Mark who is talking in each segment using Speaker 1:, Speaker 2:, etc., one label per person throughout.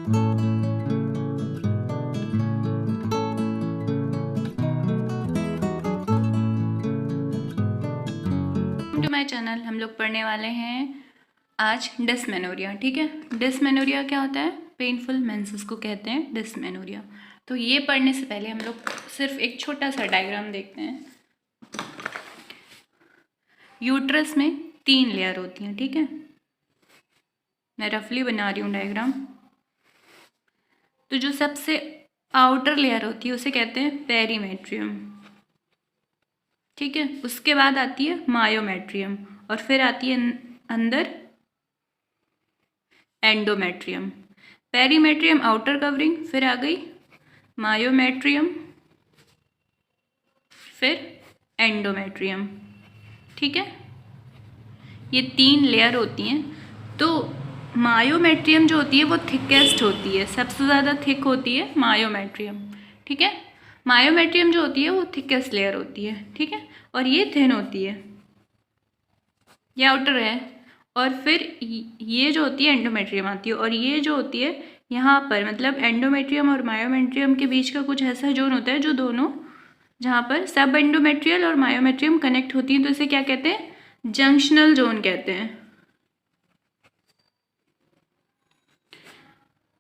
Speaker 1: To my channel. हम लोग पढ़ने वाले हैं आज डिस्मेनोरिया। ठीक है, डिस्मेनोरिया क्या होता है? पेनफुल मेंसेस को कहते हैं डिस्मेनोरिया। तो ये पढ़ने से पहले हम लोग सिर्फ एक छोटा सा डायग्राम देखते हैं। यूट्रस में 3 लेयर होती हैं। ठीक है, मैं रफली बना रही हूँ डायग्राम। तो जो सबसे आउटर लेयर होती है उसे कहते हैं पेरीमेट्रियम। ठीक है, उसके बाद आती है मायोमेट्रियम और फिर आती है अंदर एंडोमेट्रियम। पेरीमेट्रियम आउटर कवरिंग, फिर आ गई मायोमेट्रियम, फिर एंडोमेट्रियम। ठीक है, ये 3 लेयर होती हैं। तो मायोमेट्रियम जो होती है वो थिकेस्ट होती है, सबसे ज़्यादा थिक होती है मायोमेट्रियम। ठीक है, मायोमेट्रियम जो होती है वो थिकेस्ट लेयर होती है। ठीक है, और ये थिन होती है, ये आउटर है। और फिर ये जो होती है एंडोमेट्रियम आती है, और ये जो होती है यहाँ पर, मतलब एंडोमेट्रियम और मायोमेट्रियम के बीच का कुछ ऐसा जोन होता है जो दोनों, जहाँ पर सब एंडोमेट्रियल और मायोमेट्रियम कनेक्ट होती हैं, तो इसे क्या कहते हैं? जंक्शनल जोन कहते हैं।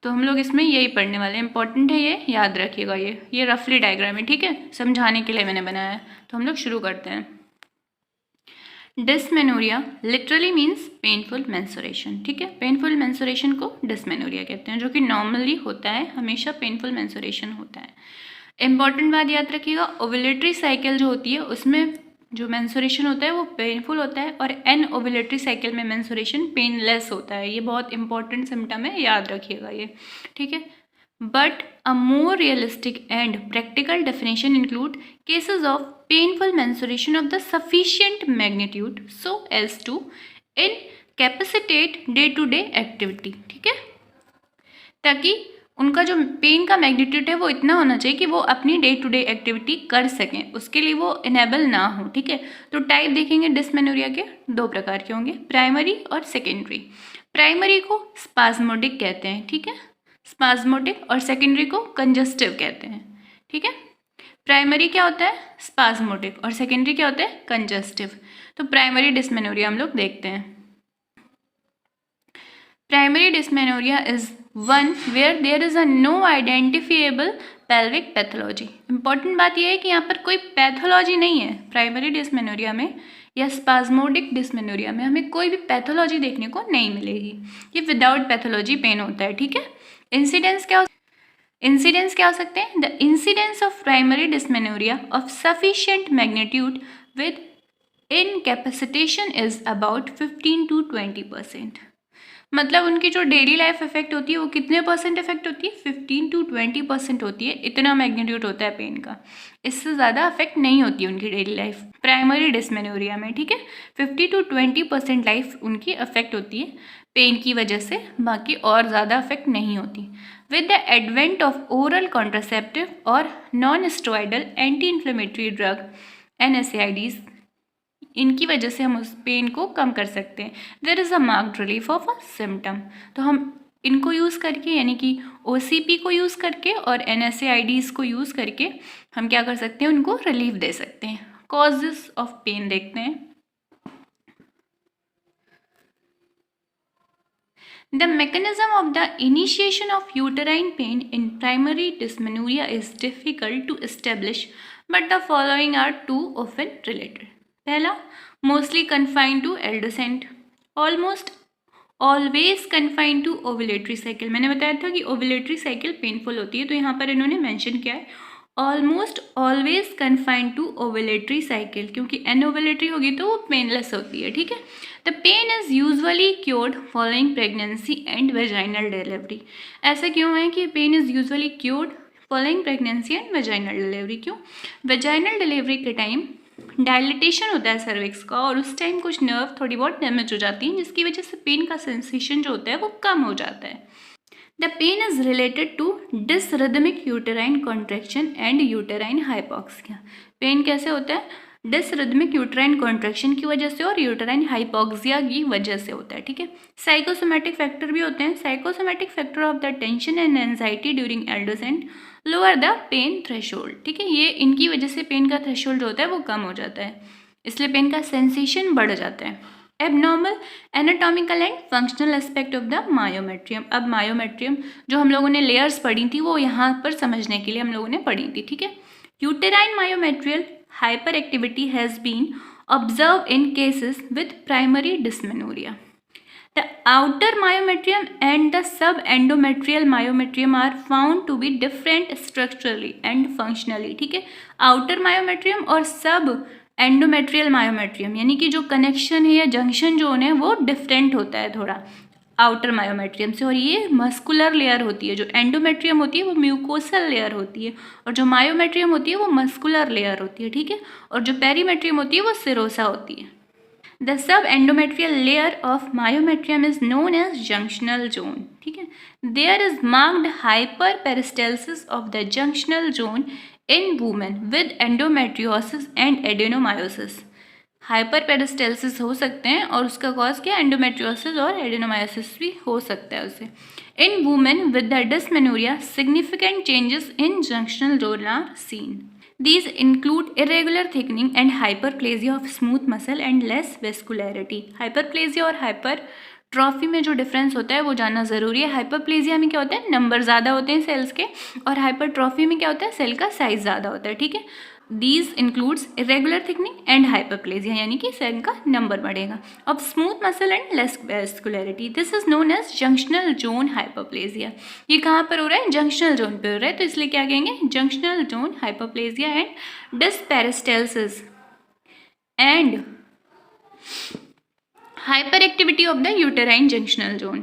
Speaker 1: तो हम लोग इसमें यही पढ़ने वाले हैं, इंपॉर्टेंट है, ये याद रखिएगा। ये रफली डायग्राम है, ठीक है, समझाने के लिए मैंने बनाया है। तो हम लोग शुरू करते हैं। Dysmenorrhoea literally means painful menstruation. ठीक है, पेनफुल मेंसुरेशन को डिस्मेनोरिया कहते हैं, जो कि नॉर्मली होता है, हमेशा पेनफुल मेंसुरेशन होता है। इंपॉर्टेंट बात याद रखिएगा, ओव्यूलेटरी साइकिल जो होती है उसमें जो मेंसुरेशन होता है वो पेनफुल होता है, और एन ओव्यूलेटरी साइकिल में मेंसुरेशन पेनलेस होता है। ये बहुत इंपॉर्टेंट सिम्टम है, याद रखिएगा ये। ठीक है, but a more realistic and practical definition include cases of painful menstruation of the sufficient magnitude so as to incapacitate day-to-day activity। ठीक है, ताकि उनका जो पेन का मैग्नीट्यूड है वो इतना होना चाहिए कि वो अपनी डे टू डे एक्टिविटी कर सकें, उसके लिए वो इनेबल ना हो। ठीक है, तो टाइप देखेंगे डिस्मेनोरिया के 2 प्रकार के होंगे, प्राइमरी और सेकेंडरी। प्राइमरी को स्पाज्मोडिक कहते हैं, ठीक है, स्पाज्मोडिक, और सेकेंडरी को कंजस्टिव कहते हैं। ठीक है, प्राइमरी क्या होता है? स्पाज्मोडिक, और सेकेंडरी क्या होता है? कंजस्टिव। तो प्राइमरी डिस्मेनोरिया हम लोग देखते हैं। Primary dysmenorrhoea is one where there is a no identifiable pelvic pathology. Important बात यह है कि यहाँ पर कोई पैथोलॉजी नहीं है। प्राइमरी डिस्मेनोरिया में या स्पाज्मोडिक डिस्मेनोरिया में हमें कोई भी पैथोलॉजी देखने को नहीं मिलेगी। ये विदाउट पैथोलॉजी पेन होता है। ठीक है, इंसिडेंस क्या हो सकते हैं? The incidence of primary dysmenorrhoea of sufficient magnitude with incapacitation is about 15 to 20%। मतलब उनकी जो डेली लाइफ इफेक्ट होती है वो कितने परसेंट इफेक्ट होती है? 15 to 20% होती है। इतना मैग्नीट्यूड होता है पेन का, इससे ज़्यादा इफेक्ट नहीं होती है उनकी डेली लाइफ प्राइमरी डिस्मेनोरिया में। ठीक है, 50 to 20% लाइफ उनकी अफेक्ट होती है पेन की वजह से, बाकी और ज़्यादा इफेक्ट नहीं होती। With the advent of oral contraceptive और non steroidal anti inflammatory drug NSAIDs, इनकी वजह से हम उस पेन को कम कर सकते हैं। There is a marked relief of a symptom. तो हम इनको यूज़ करके, यानी कि OCP को यूज़ करके और NSAIDs को यूज़ करके हम क्या कर सकते हैं? उनको रिलीफ दे सकते हैं। कॉजेस ऑफ पेन देखते हैं। The mechanism of the initiation of uterine pain in primary dysmenorrhea is difficult to establish, but the following are two often related. पहला, mostly confined to adolescent, almost always confined to ovulatory cycle। मैंने बताया था कि ovulatory cycle painful होती है, तो यहाँ पर इन्होंने mention किया है almost always confined to ovulatory cycle, क्योंकि एनओवुलेटरी होगी तो वो पेनलेस होती है। ठीक है, the pain is usually cured following pregnancy and vaginal delivery. ऐसा क्यों है कि pain is usually cured following pregnancy and vaginal delivery? क्यों? वेजाइनल डिलीवरी के टाइम डायलिटेशन होता है सर्विक्स का, और उस टाइम कुछ नर्व थोड़ी बहुत डैमेज हो जाती हैं, जिसकी वजह से पेन का सेंसेशन जो होता है वो कम हो जाता है। The pain is related to dysrhythmic uterine contraction and uterine hypoxia। Pain कैसे होता है? डिसरिदमिक यूट्राइन कॉन्ट्रैक्शन की वजह से और यूट्राइन हाइपोक्सिया की वजह से होता है, ठीक है। साइकोसोमैटिक फैक्टर भी होते हैं। Psychosomatic factor of the tension and anxiety during adolescent lower the pain threshold, ठीक है। ये इनकी वजह से पेन का थ्रेशोल्ड होता है वो कम हो जाता है, इसलिए पेन का सेंसेशन बढ़ जाता है। Abnormal anatomical and functional aspect of the myometrium. अब मायोमेट्रियम जो हम लोगों ने लेयर्स पढ़ी थी वो यहाँ पर समझने के लिए हम लोगों ने पढ़ी थी, ठीक है। Uterine myometrial hyperactivity has been observed in cases with primary dysmenorrhea. The outer myometrium and the subendometrial myometrium are found to be different structurally and functionally, ठीक है। outer myometrium और sub एंडोमेट्रियल मायोमेट्रियम यानी कि जो connection है या junction zone है वो डिफरेंट होता है थोड़ा आउटर मायोमेट्रियम से, और ये मस्कुलर लेयर होती है। जो एंडोमेट्रियम होती है वो म्यूकोसल लेयर होती है, और जो मायोमेट्रियम होती है वो मस्कुलर लेयर होती है, ठीक है। और जो पेरीमेट्रियम होती है वो सिरोसा होती है। The sub endometrial layer of myometrium is known as junctional zone, ठीक है। There is marked hyper peristalsis of the junctional zone in women with endometriosis and adenomyosis. Hyper peristalsis हो सकते हैं और उसका कॉज क्या, एंडोमेट्रियोसिस और एडेनोमायोसिस भी हो सकता है उसे। In women with the dysmenorrhoea significant changes in junctional zone are seen. These include irregular thickening and hyperplasia of smooth muscle and less vascularity. Hyperplasia और hypertrophy में जो डिफरेंस होता है वो जानना ज़रूरी है। हाइपरप्लेजिया में क्या होता है, नंबर ज़्यादा होते हैं सेल्स के, और हाइपरट्रॉफी में क्या होता है, सेल का साइज ज़्यादा होता है, ठीक है। These includes irregular thickening and hyperplasia यानी कि सेल का नंबर बढ़ेगा। of smooth muscle and less vascularity. This is known as junctional zone hyperplasia. ये कहाँ पर हो रहा है, जंक्शनल जोन पे हो रहा है, तो इसलिए क्या कहेंगे, junctional zone hyperplasia and dysperistalsis and hyperactivity of the uterine junctional zone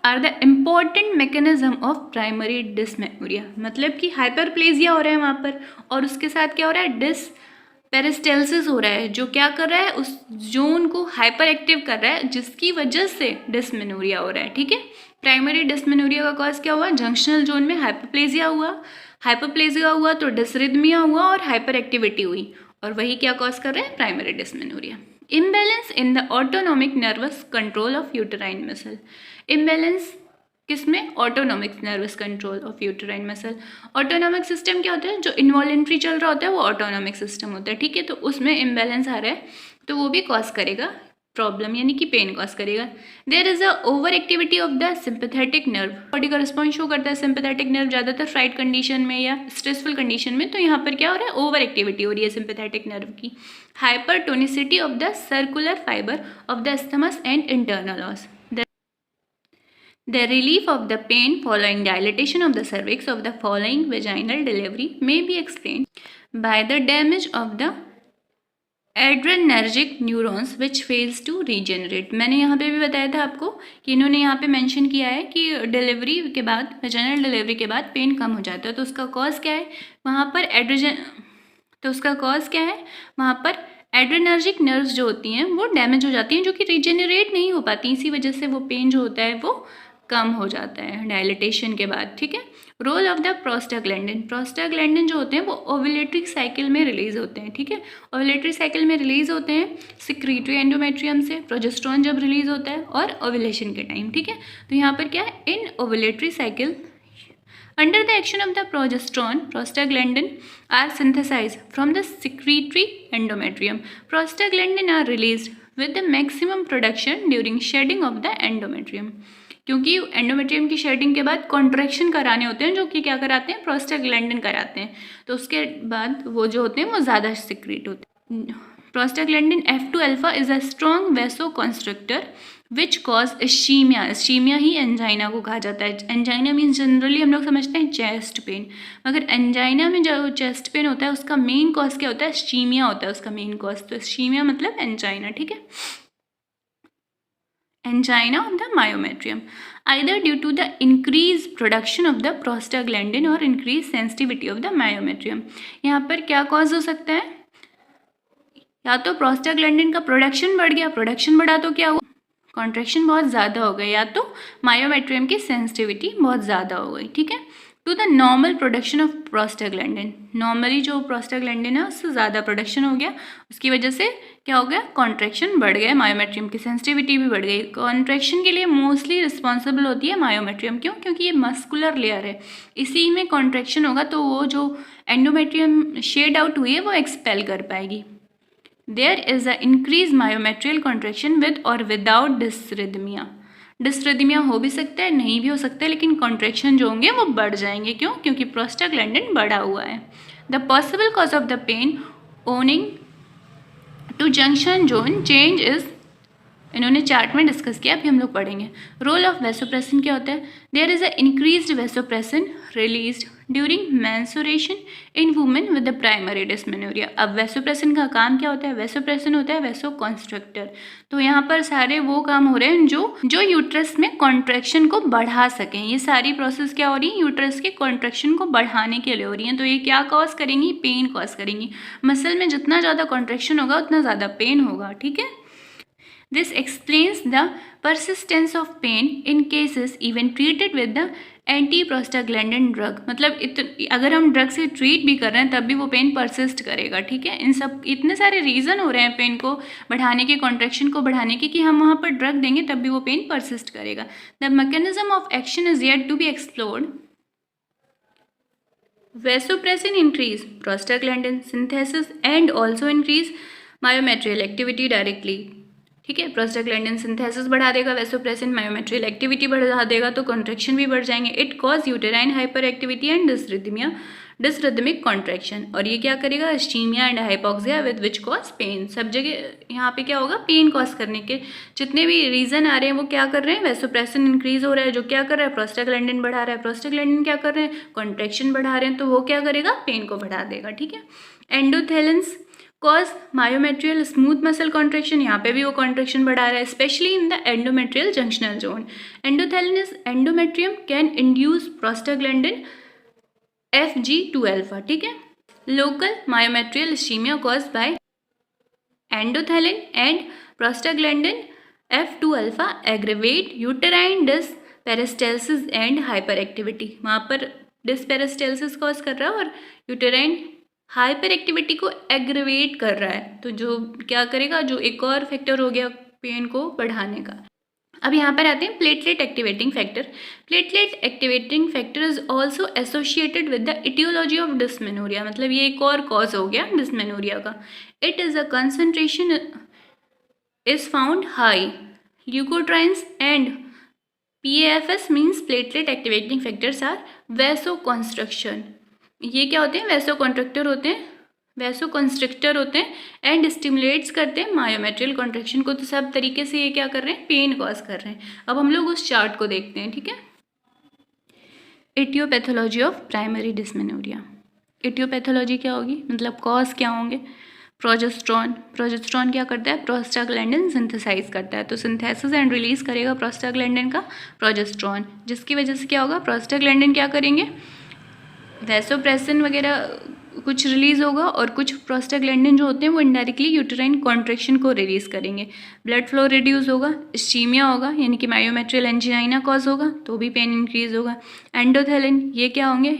Speaker 1: are the important mechanism of primary dysmenorrhea. मतलब कि हाइपरप्लेजिया हो रहा है वहाँ पर, और उसके साथ क्या हो रहा है, डिसपेरिस्टेल्सिस हो रहा है, जो क्या कर रहा है, उस जोन को हाइपर एक्टिव कर रहा है, जिसकी वजह से डिस्मेनोरिया हो रहा है, ठीक है। प्राइमरी डिस्मेनोरिया का कॉज क्या हुआ, जंक्शनल जोन में हाइपरप्लेजिया हुआ तो डिसरिथमिया हुआ और हाइपर एक्टिविटी हुई, और वही क्या कॉज कर रहे हैं, primary dysmenorrhoea. Imbalance in the autonomic nervous control of uterine muscle. Imbalance किसमें, autonomic nervous control of uterine muscle. Autonomic system क्या होता है, जो इन्वॉलेंट्री चल रहा होता है वो ऑटोनोमिक सिस्टम होता है, ठीक है। तो उसमें इम्बैलेंस आ रहा है तो वो भी कॉज करेगा प्रॉब्लम, यानी कि पेन कॉज करेगा। There is a over activity of the sympathetic nerve. Body का रिस्पॉन्स शो करता है सिंपैथेटिक नर्व ज़्यादातर फ्राइट कंडीशन में या स्ट्रेसफुल कंडीशन में, तो यहाँ पर क्या हो रहा है, ओवर एक्टिविटी हो रही है सिंपैथेटिक नर्व की। Hypertonicity of the circular fibre of the stomach and internal os. The relief of the pain following dilatation of the cervix of the following vaginal delivery may be explained by the damage of the adrenergic neurons which fails to regenerate. मैंने यहाँ पे भी बताया था आपको कि इन्होंने यहाँ पे मेंशन किया है कि डिलीवरी के बाद, वेजाइनल डिलीवरी के बाद पेन कम हो जाता है, तो उसका कॉज क्या है वहाँ पर एड्रेनर्जिक नर्व्स जो होती हैं वो डैमेज हो जाती हैं, जो कि रीजेनरेट नहीं हो पाती, इसी वजह से वो पेन जो होता है वो कम हो जाता है डायलिटेशन के बाद, ठीक है। रोल ऑफ द प्रोस्टाग्लैंडिन जो होते हैं वो ओव्यूलेटरी साइकिल में रिलीज होते हैं, ठीक है। ओव्यूलेटरी साइकिल में रिलीज होते हैं सिक्रीटरी एंडोमेट्रियम से, प्रोजेस्टेरोन जब रिलीज होता है और ओव्यूलेशन के टाइम, ठीक है। तो यहाँ पर क्या है, in ovulatory cycle under the action of the progesterone, prostaglandin are synthesized from the secretory endometrium. Prostaglandin are released with the maximum production during shedding of the endometrium. क्योंकि एंडोमेट्रियम की शेडिंग के बाद कॉन्ट्रैक्शन कराने होते हैं, जो कि क्या कराते हैं, प्रोस्टाग्लैंडिन कराते हैं, तो उसके बाद वो जो होते हैं वो ज़्यादा सिक्रीट होते हैं। Prostaglandin F2 alpha is a strong vasoconstrictor which cause ischaemia. Ischaemia ही एंजाइना को कहा जाता है। एंजाइना मीन्स जनरली हम लोग समझते हैं चेस्ट पेन, मगर एंजाइना में जो चेस्ट पेन होता है उसका मेन कॉज क्या होता है, इश्चीमिया होता है उसका मेन कॉज। तो इश्चीमिया मतलब एंजाइना, ठीक है। angina of the myometrium either due to the increased production of the prostaglandin or increased sensitivity of the myometrium. यहाँ पर क्या कॉज हो सकता है, या तो प्रोस्टाग्लैंडिन का प्रोडक्शन बढ़ गया, प्रोडक्शन बढ़ा तो क्या हुआ, कॉन्ट्रैक्शन बहुत ज़्यादा हो गई, या तो मायोमेट्रियम की सेंसिटिविटी बहुत ज़्यादा हो गई, ठीक है। To the normal production of prostaglandin. Normally जो प्रोस्टाग्लैंडिन है उससे ज़्यादा प्रोडक्शन हो गया, उसकी वजह से क्या हो गया, कॉन्ट्रैक्शन बढ़ गया, मायोमेट्रियम की सेंसिटिविटी भी बढ़ गई। कॉन्ट्रैक्शन के लिए मोस्टली रिस्पॉन्सिबल होती है मायोमेट्रियम। क्यों? क्योंकि ये मस्कुलर लेयर है, इसी में कॉन्ट्रैक्शन होगा तो वो जो एंडोमेट्रियम शेड आउट हुई है वो एक्सपेल कर पाएगी। There is a increase myometrial contraction with और विदाउट डिसरिदमिया। डिसरिदमिया हो भी सकता है, नहीं भी हो सकता है, लेकिन कॉन्ट्रैक्शन जो होंगे वो बढ़ जाएंगे। क्यों? क्योंकि प्रोस्टाग्लैंडिन बढ़ा हुआ है। The possible cause of the pain owing to junction zone change is, इन्होंने चार्ट में डिस्कस किया, अभी हम लोग पढ़ेंगे। रोल ऑफ वेसोप्रेसिन क्या होता है? There is a increased vasopressin released during menstruation in women with the primary dysmenorrhoea. अब वेसोप्रेसिन का काम क्या होता है? वेसोप्रेसिन होता है वेसोकॉन्स्ट्रिक्टर। तो यहाँ पर सारे वो काम हो रहे हैं जो यूट्रस में कॉन्ट्रैक्शन को बढ़ा सकें। ये सारी प्रोसेस क्या हो रही है? यूट्रस के कॉन्ट्रैक्शन को बढ़ाने के लिए हो रही हैं। तो ये क्या कॉज करेंगी? पेन कॉज करेंगी। मसल में जितना ज़्यादा कॉन्ट्रैक्शन होगा उतना ज़्यादा पेन होगा। ठीक है, This explains the persistence of pain in cases even treated with the anti-prostaglandin drug. मतलब अगर हम ड्रग से ट्रीट भी कर रहे हैं तब भी वो पेन परसिस्ट करेगा। ठीक है, इन सब इतने सारे रीज़न हो रहे हैं पेन को बढ़ाने के, कॉन्ट्रैक्शन को बढ़ाने के, कि हम वहाँ पर ड्रग देंगे तब भी वो पेन परसिस्ट करेगा। The mechanism of action is yet to be explored. Vasopressin increase prostaglandin synthesis and also increase myometrial activity directly. ठीक है, प्रोस्टाग्लैंडिन सिंथेसिस बढ़ा देगा, वेसोप्रेसिन मायोमेट्रियल एक्टिविटी बढ़ा देगा, तो कॉन्ट्रैक्शन भी बढ़ जाएंगे। It cause uterine hyper activity and dysrhythmia, dysrhythmic contraction. और ये क्या करेगा? Ischaemia and hypoxia with which cause pain. सब जगह यहाँ पे क्या होगा? पेन कॉज करने के जितने भी रीजन आ रहे हैं वो क्या कर रहे हैं? वेसोप्रेसिन इंक्रीज हो रहा है, जो क्या कर रहा है? प्रोस्टाग्लैंडिन बढ़ा रहा है। प्रोस्टाग्लैंडिन क्या कर रहे हैं? कॉन्ट्रैक्शन बढ़ा रहे हैं, तो वो क्या करेगा? पेन को बढ़ा देगा। ठीक है, endothelins cause myometrial smooth muscle contraction. यहाँ पे भी वो कॉन्ट्रैक्शन बढ़ा रहा है, specially in the endometrial junctional zone. Endothelins endometrium can induce prostaglandin FG2 alpha. ठीक है, local myometrial ischaemia cause by endothelin and prostaglandin F2 alpha aggravate uterine dysperistalsis and hyper activity. वहाँ पर डिसपेरिस्टेल्सिस कॉज कर रहा है और uterine hyper activity को aggravate कर रहा है। तो जो क्या करेगा? जो एक और फैक्टर हो गया पेन को बढ़ाने का। अब यहाँ पर आते हैं platelet activating factor. Platelet activating factor is also associated with the aetiology of dysmenorrhoea. मतलब ये एक और कॉज हो गया डिस्मेनोरिया का। It is a concentration is found high leukotrienes and PAFS means platelet activating factors are vasoconstriction. ये क्या होते हैं? वेसोकॉन्ट्रैक्टर होते हैं, वेसोकॉन्स्ट्रिक्टर होते हैं एंड स्टिमुलेट्स करते हैं मायोमेट्रियल कॉन्ट्रैक्शन को। तो सब तरीके से ये क्या कर रहे हैं? पेन कॉज कर रहे हैं। अब हम लोग उस चार्ट को देखते हैं। ठीक है, एटियोपैथोलॉजी ऑफ प्राइमरी डिस्मेनोरिया। एटियोपैथोलॉजी क्या होगी? मतलब कॉज क्या होंगे? प्रोजेस्ट्रॉन। प्रोजेस्ट्रॉन क्या करता है? प्रोस्टाग्लैंडिन सिंथेसाइज करता है, तो सिंथेसिस एंड रिलीज करेगा प्रोस्टाग्लैंडिन का प्रोजेस्ट्रॉन, जिसकी वजह से क्या होगा? प्रोस्टाग्लैंडिन क्या करेंगे? वेसोप्रेसिन वगैरह कुछ रिलीज़ होगा और कुछ प्रोस्टाग्लैंडिन जो होते हैं वो इनडायरेक्टली यूटेराइन कॉन्ट्रैक्शन को रिलीज़ करेंगे। ब्लड फ्लो रिड्यूस होगा, इस्चीमिया होगा यानी कि मायोमेट्रियल एंजाइना कॉज होगा, तो भी पेन इंक्रीज होगा। एंडोथेलिन ये क्या होंगे?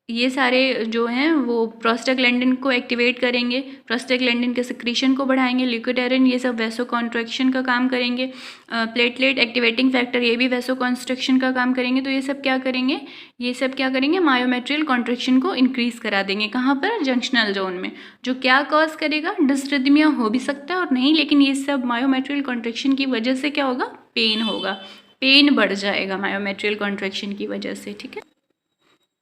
Speaker 1: ये सारे जो हैं वो प्रोस्टाग्लैंडिन को एक्टिवेट करेंगे, प्रोस्टाग्लैंडिन के सिक्रीशन को बढ़ाएंगे। ल्यूकोटेरिन ये सब वेसो कॉन्ट्रैक्शन का काम करेंगे। प्लेटलेट एक्टिवेटिंग फैक्टर ये भी वेसो कॉन्स्ट्रक्शन का काम करेंगे। तो ये सब क्या करेंगे? ये सब क्या करेंगे? मायोमेट्रियल कॉन्ट्रैक्शन को इंक्रीज करा देंगे। कहाँ पर? जंक्शनल जोन में। जो क्या कॉज करेगा? डिसरिदमिया हो भी सकता है और नहीं, लेकिन ये सब मायोमेट्रियल कॉन्ट्रैक्शन की वजह से क्या होगा? पेन होगा, पेन बढ़ जाएगा मायोमेट्रियल कॉन्ट्रैक्शन की वजह से। ठीक है,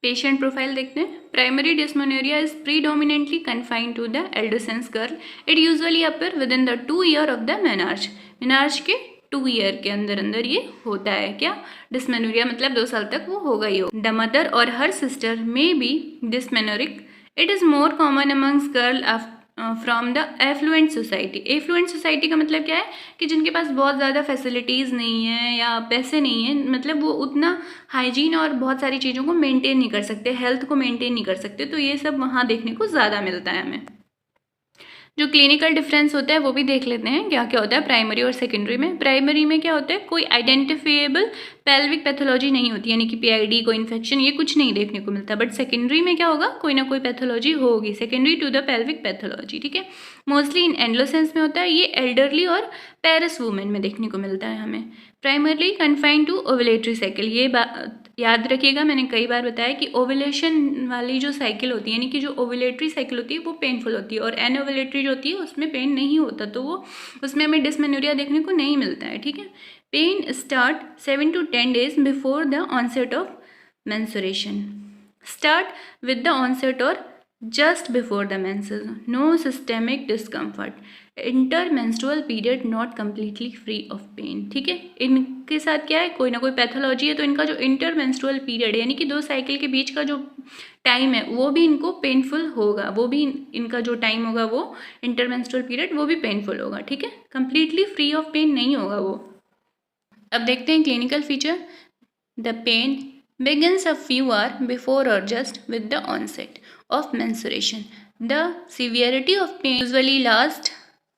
Speaker 1: पेशेंट प्रोफाइल देखते हैं। Primary dysmenorrhoea is predominantly confined to the adolescence girl. It usually appear within the 2 year of the menarche. Menarche के 2 ईयर के अंदर अंदर ये होता है। क्या? डिस्मेनोरिया मतलब 2 साल तक वो होगा ही हो। द मदर और her sister may be dysmenorrhoeic. It is more common amongst girl from the affluent society. Affluent society का मतलब क्या है? कि जिनके पास बहुत ज़्यादा फैसिलिटीज़ नहीं है या पैसे नहीं है, मतलब वो उतना हाइजीन और बहुत सारी चीज़ों को मेंटेन नहीं कर सकते, हेल्थ को मेंटेन नहीं कर सकते, तो ये सब वहाँ देखने को ज़्यादा मिलता है हमें। जो क्लिनिकल डिफरेंस होता है वो भी देख लेते हैं क्या क्या होता है प्राइमरी और सेकेंडरी में। प्राइमरी में क्या होता है? कोई आइडेंटिफिएबल पेल्विक पैथोलॉजी नहीं होती, यानी कि पीआईडी, कोई इन्फेक्शन, ये कुछ नहीं देखने को मिलता। बट सेकेंडरी में क्या होगा, कोई ना कोई पैथोलॉजी होगी secondary to the pelvic pathology, ठीक है। मोस्टली इन एंडोसेंस में होता है, ये एल्डरली और पेरिस वुमेन में देखने को मिलता है हमें। Primarily confined to ovulatory cycle, ये बात याद रखिएगा, मैंने कई बार बताया कि ओवुलेशन वाली जो साइकिल होती है, यानी कि जो ओवुलेटरी साइकिल होती है वो पेनफुल होती है, और एनओवुलेटरी जो होती है उसमें पेन नहीं होता, तो वो उसमें हमें डिस्मेनोरिया देखने को नहीं मिलता है, ठीक है। Pain start 7 to 10 days before the onset of menstruation, start with the onset और just before the menses, no systemic discomfort, intermenstrual period not completely free of pain, ठीक है। इनके साथ क्या है, कोई ना कोई पैथोलॉजी है, तो इनका जो इंटरमेंस्ट्रुअल पीरियड है, यानी कि 2 साइकिल के बीच का जो टाइम है वो भी इनको पेनफुल होगा, वो भी इनका जो टाइम होगा वो इंटरमेंस्ट्रुअल पीरियड वो भी पेनफुल होगा, ठीक है। कम्प्लीटली फ्री ऑफ पेन नहीं होगा वो। अब देखते हैं clinical feature. The pain begins a few hours before or just with the onset of menstruation. The severity of pain usually lasts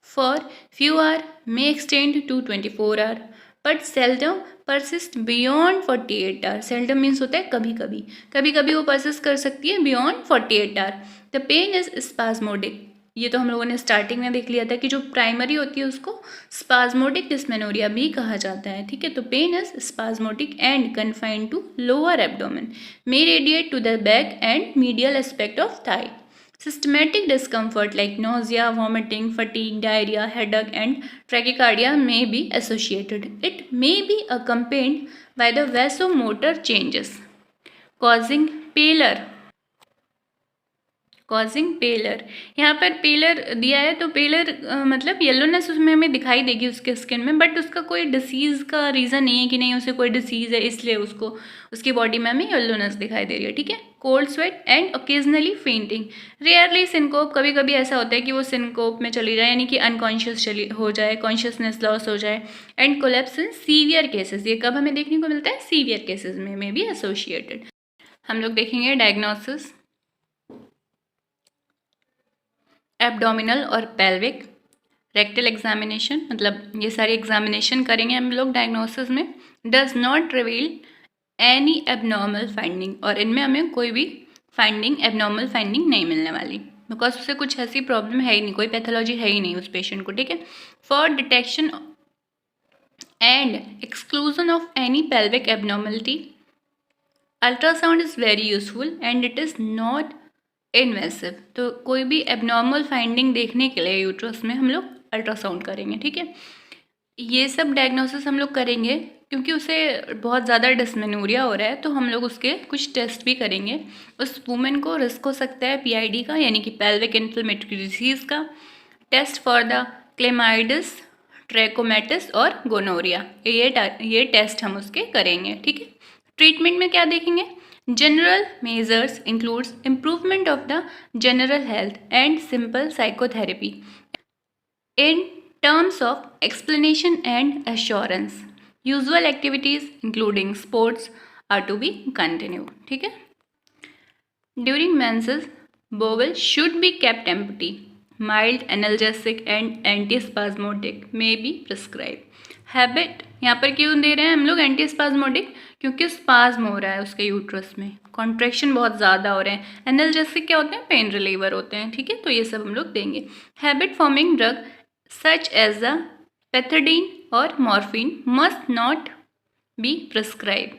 Speaker 1: for few hours, may extend to 24 hours, but seldom persist beyond 48 hours. Seldom means होता है कभी कभी, कभी कभी वो persist कर सकती है beyond 48 hours. The pain is spasmodic. ये तो हम लोगों ने स्टार्टिंग में देख लिया था कि जो प्राइमरी होती है उसको स्पाज्मोडिक डिस्मेनोरिया भी कहा जाता है, ठीक है। तो pain is spasmodic and confined to lower abdomen, may radiate to the back and medial aspect of thigh. Systematic discomfort like nausea, vomiting, fatigue, diarrhea, headache, and tachycardia may be associated. It may be accompanied by the vasomotor changes, causing pallor. Causing pallor, यहाँ पर पेलर दिया है, तो पेलर मतलब yellowness उसमें हमें दिखाई देगी उसके स्किन में, बट उसका कोई डिसीज़ का रीज़न नहीं है कि नहीं उसे कोई डिसीज़ है इसलिए उसको उसकी बॉडी में हमें येलोनेस दिखाई दे रही है, ठीक है। Cold sweat and occasionally fainting, rarely syncope, कभी कभी ऐसा होता है कि वो सिनकोप में चली जाए, यानी कि अनकॉन्शियस चली हो जाए, कॉन्शियसनेस लॉस हो जाए, and collapse in severe cases. ये कब हमें देखने को मिलता है, सीवियर केसेस में मे बी एसोसिएटेड। हम लोग देखेंगे डायग्नोसिस, एब्डोमिनल और पेल्विक, रेक्टल एग्जामिनेशन, मतलब ये सारी एग्जामिनेशन करेंगे हम लोग डायग्नोसिस में। Does not reveal any abnormal finding, और इनमें हमें कोई भी फाइंडिंग एबनॉर्मल फाइंडिंग नहीं मिलने वाली, बिकॉज उससे कुछ ऐसी प्रॉब्लम है ही नहीं, कोई पैथोलॉजी है ही नहीं उस पेशेंट को, ठीक है। For detection and exclusion of any pelvic abnormality, ultrasound is very useful and it is not invasive. तो कोई भी एबनॉर्मल फाइंडिंग देखने के लिए यूट्रस में हम लोग अल्ट्रासाउंड करेंगे, ठीक है। ये सब डायग्नोसिस हम लोग करेंगे क्योंकि उसे बहुत ज़्यादा डिस्मेनोरिया हो रहा है, तो हम लोग उसके कुछ टेस्ट भी करेंगे। उस वुमेन को रिस्क हो सकता है पीआईडी का, यानी कि पेल्विक इन्फ्लेमेटरी डिसीज़ का, टेस्ट फॉर द क्लेमाइडिस, ट्रैकोमैटिस और गोनोरिया, ये टेस्ट हम उसके करेंगे, ठीक है। ट्रीटमेंट में क्या देखेंगे, general measures includes improvement of the general health and simple psychotherapy in terms of explanation and assurance. Usual activities including sports are to be continued, ठीक है। During menses, bowel should be kept empty. Mild analgesic and antispasmodic may be prescribed. Habit यहाँ पर क्यों दे रहे हैं हम लोग antispasmodic, क्योंकि स्पाज्म हो रहा है उसके यूट्रस में, कॉन्ट्रैक्शन बहुत ज़्यादा हो रहे हैं। एनाल्जेसिक क्या होते हैं, पेन रिलीवर होते हैं, ठीक है। तो ये सब हम लोग देंगे। Habit forming drug such as the pethidine और morphine must not be prescribe.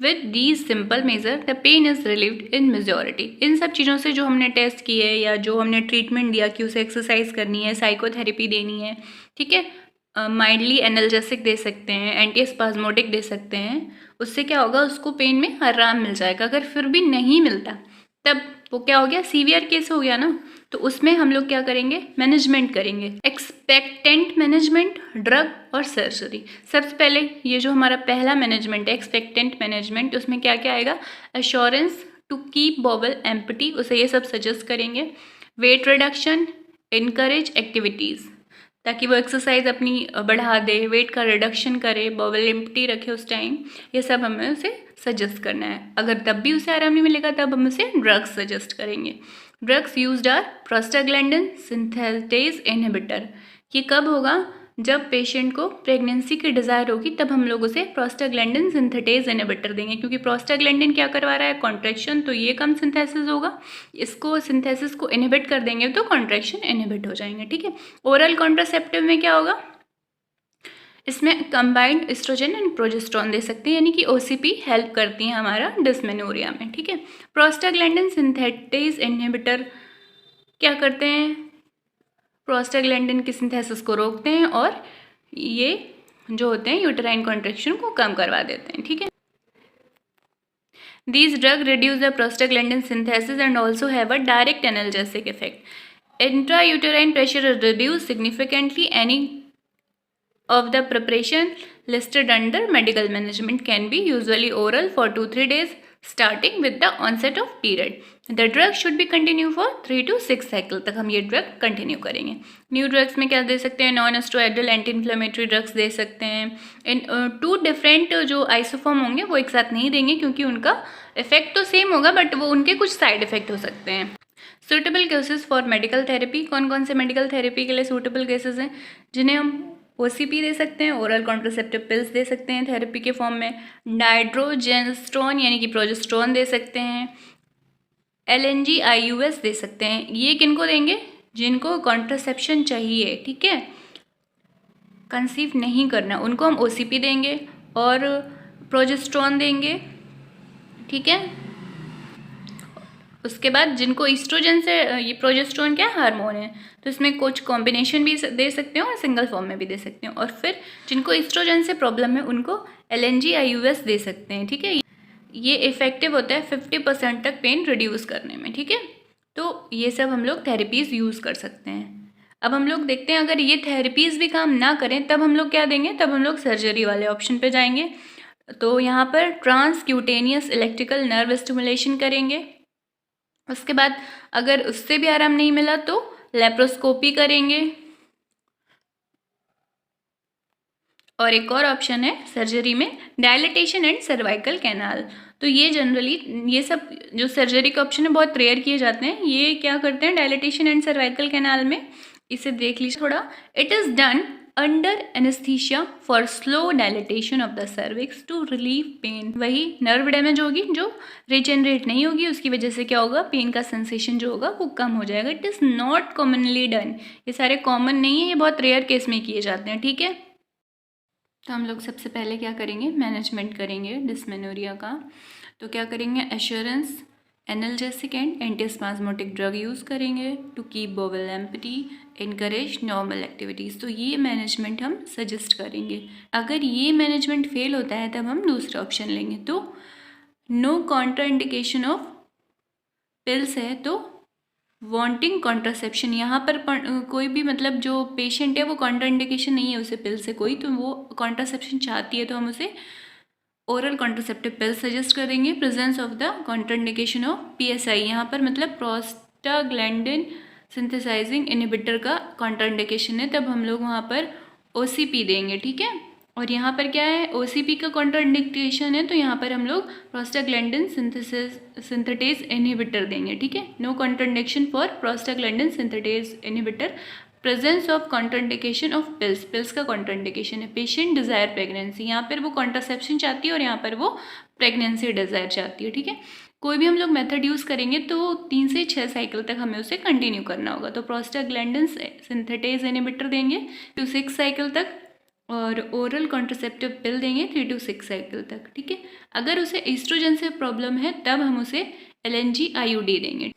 Speaker 1: With these simple measure the pain is relieved in majority. इन सब चीज़ों से जो हमने टेस्ट किए या जो हमने ट्रीटमेंट दिया कि उसे एक्सरसाइज करनी है, साइकोथेरेपी देनी है, ठीक है, माइल्डली एनाल्जेसिक दे सकते हैं, एंटीस्पाज्मोडिक दे सकते हैं, उससे क्या होगा, उसको पेन में आराम मिल जाएगा। अगर फिर भी नहीं मिलता तब वो क्या हो गया, सीवियर केस हो गया ना, तो उसमें हम लोग क्या करेंगे, मैनेजमेंट करेंगे, एक्सपेक्टेंट मैनेजमेंट, ड्रग और सर्जरी। सबसे पहले ये जो हमारा पहला मैनेजमेंट है एक्सपेक्टेंट मैनेजमेंट, उसमें क्या क्या आएगा, assurance to keep bowel empty, उसे ये सब सजेस्ट करेंगे। वेट रिडक्शन, इनकरेज एक्टिविटीज़, ताकि वो एक्सरसाइज अपनी बढ़ा दे, वेट का रिडक्शन करे, बॉवल एम्प्टी रखे उस टाइम, ये सब हमें उसे सजेस्ट करना है। अगर तब भी उसे आराम नहीं मिलेगा तब हम उसे ड्रग्स सजेस्ट करेंगे। Drugs used are prostaglandin synthetase inhibitor. ये कब होगा, जब पेशेंट को प्रेगनेंसी की डिज़ायर होगी तब हम लोग उसे प्रोस्टाग्लैंडिन सिंथेटेज इनहिबिटर देंगे, क्योंकि प्रोस्टाग्लैंडिन क्या करवा रहा है, कॉन्ट्रैक्शन, तो ये कम सिंथेसिस होगा, इसको सिंथेसिस को इनहिबिट कर देंगे तो कॉन्ट्रैक्शन इनहिबिट हो जाएंगे। ठीक है, ओरल कॉन्ट्रासेप्टिव में क्या होगा, इसमें कंबाइंड एस्ट्रोजन एंड प्रोजेस्टेरोन दे सकते हैं, यानी कि ओसीपी हेल्प करती है हमारा डिस्मेनोरिया में। ठीक है, प्रोस्टाग्लैंडिन सिंथेटेज इनहिबिटर क्या करते हैं, प्रोस्टाग्लैंडिन की सिंथेसिस को रोकते हैं और ये जो होते हैं यूटेराइन कॉन्ट्रैक्शन को कम करवा देते हैं। ठीक है, these drug reduce the prostaglandin synthesis and also have a direct analgesic effect. Intrauterine pressure is reduced significantly. Any of the preparation listed under medical management can be usually oral for 2-3 days starting with the onset of period. The drug should be continue for 3 to 6 cycle तक हम ये drug continue करेंगे। New drugs में क्या दे सकते हैं, non steroidal anti inflammatory drugs दे सकते हैं। इन 2 डिफरेंट जो आइसोफॉर्म होंगे वो एक साथ नहीं देंगे, क्योंकि उनका इफेक्ट तो सेम होगा बट वो उनके कुछ साइड इफेक्ट हो सकते हैं। Suitable cases for medical therapy, कौन कौन से मेडिकल थेरेपी के लिए सूटेबल केसेस हैं, जिन्हें हम ओसीपी दे सकते हैं, ओरल कॉन्ट्रासेप्टिव पिल्स दे सकते हैं थेरेपी के फॉर्म में, डाइड्रोजेस्टेरोन यानी कि प्रोजेस्टेरोन दे सकते हैं, एलएनजी आईयूएस दे सकते हैं। ये किनको देंगे, जिनको कॉन्ट्रासेप्शन चाहिए। ठीक है, कंसीव नहीं करना, उनको हम ओसीपी देंगे और प्रोजेस्टेरोन देंगे। ठीक है, उसके बाद जिनको ईस्ट्रोजन से, ये प्रोजेस्टेरोन क्या हार्मोन है, तो इसमें कुछ कॉम्बिनेशन भी दे सकते हैं और सिंगल फॉर्म में भी दे सकते हैं। और फिर जिनको ईस्ट्रोजन से प्रॉब्लम है उनको एलएनजी आईयूएस दे सकते हैं। ठीक है, ये इफेक्टिव होता है 50% तक पेन रिड्यूस करने में। ठीक है, तो ये सब हम लोग थेरेपीज़ यूज़ कर सकते हैं। अब हम लोग देखते हैं अगर ये थेरेपीज़ भी काम ना करें तब हम लोग क्या देंगे, तब हम लोग सर्जरी वाले ऑप्शन पे जाएंगे। तो यहाँ पर ट्रांसक्यूटेनियस इलेक्ट्रिकल नर्व स्टिमुलेशन करेंगे। उसके बाद अगर उससे भी आराम नहीं मिला तो लेप्रोस्कोपी करेंगे। और एक और ऑप्शन है सर्जरी में डायलिटेशन एंड सर्वाइकल कैनाल। तो ये जनरली ये सब जो सर्जरी का ऑप्शन है बहुत रेयर किए जाते हैं। ये क्या करते हैं, डायलिटेशन एंड सर्वाइकल कैनाल में, इसे देख लीजिए थोड़ा, it is done under anaesthesia for slow dilatation of the cervix to relieve pain. वही नर्व डैमेज होगी जो रिजेनरेट नहीं होगी, उसकी वजह से क्या होगा, पेन का सेंसेशन जो होगा वो कम हो जाएगा। It is not commonly done, ये सारे कॉमन नहीं है, ये बहुत रेयर केस में किए जाते हैं। ठीक है, तो हम लोग सबसे पहले क्या करेंगे, मैनेजमेंट करेंगे डिस्मेनोरिया का। तो क्या करेंगे, assurance, analgesic and antispasmodic drug use करेंगे to keep bowel empty, encourage normal activities. तो ये मैनेजमेंट हम सजेस्ट करेंगे। अगर ये मैनेजमेंट फेल होता है तब हम दूसरा ऑप्शन लेंगे। तो नो कॉन्ट्राइंडिकेशन ऑफ पिल्स है तो वांटिंग कॉन्ट्रासेप्शन, यहाँ पर कोई भी मतलब जो पेशेंट है वो कॉन्ट्राइंडिकेशन नहीं है उसे पिल से कोई, तो वो कॉन्ट्रासेप्शन चाहती है तो हम उसे ओरल कॉन्ट्रासेप्टिव पिल सजेस्ट करेंगे। Presence of the contraindication of PSI, यहाँ पर मतलब प्रोस्टाग्लैंडिन सिंथेसाइजिंग इनहिबिटर का कॉन्ट्राइंडिकेशन है, तब हम लोग वहाँ पर ओसीपी देंगे। ठीक है, और यहाँ पर क्या है, ओसीपी का कॉन्ट्राइंडिकेशन है तो यहाँ पर हम लोग प्रोस्टाग्लैंडिन सिंथेटेज इनहिबिटर देंगे। ठीक है, no contraindication for prostaglandin synthetase inhibitor. Presence of contraindication of pills, pills का कॉन्ट्राइंडिकेशन है। पेशेंट डिजायर प्रेगनेंसी, यहाँ पर वो कॉन्ट्रासेप्शन चाहती है और यहाँ पर वो प्रेगनेंसी डिजायर चाहती है। ठीक है, कोई भी हम लोग मेथड यूज़ करेंगे तो 3 से 6 साइकिल तक हमें उसे कंटिन्यू करना होगा। तो प्रोस्टाग्लैंडिन सिंथेटेज इनहिबिटर देंगे 2 से 6 साइकिल तक और ओरल कॉन्ट्रासेप्टिव पिल देंगे 3 to 6 साइकिल तक। ठीक है, अगर उसे ईस्ट्रोजन से प्रॉब्लम है तब हम उसे एलएनजी आईयूडी देंगे।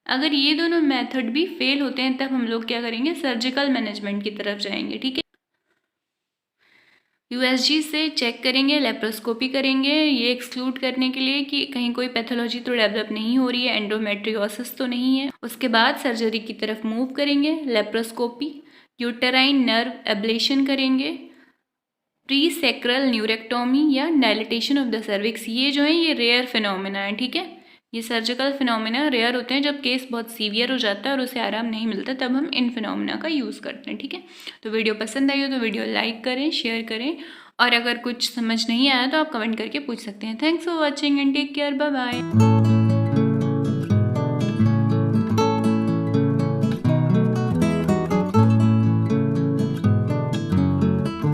Speaker 1: अगर ये दोनों मेथड भी फेल होते हैं तब हम लोग क्या करेंगे, सर्जिकल मैनेजमेंट की तरफ जाएंगे। ठीक है, यूएसजी से चेक करेंगे, लेप्रोस्कोपी करेंगे, ये एक्सक्लूड करने के लिए कि कहीं कोई पैथोलॉजी तो डेवलप नहीं हो रही है, एंडोमेट्रियोसिस तो नहीं है। उसके बाद सर्जरी की तरफ मूव करेंगे, लेप्रोस्कोपी, यूटेराइन नर्व एब्लेशन करेंगे, प्री सेक्रल न्यूरेक्टोमी या डायलिटेशन ऑफ द सर्विक्स। ये जो है ये रेयर फिनोमिना है। ठीक है, ये सर्जिकल फिनोमिना रेयर होते हैं, जब केस बहुत सीवियर हो जाता है और उसे आराम नहीं मिलता तब हम इन फिनोमिना का यूज़ करते हैं। ठीक है, तो वीडियो पसंद आई हो तो वीडियो लाइक करें, शेयर करें, और अगर कुछ समझ नहीं आया तो आप कमेंट करके पूछ सकते हैं। Thanks for watching and take care, bye bye.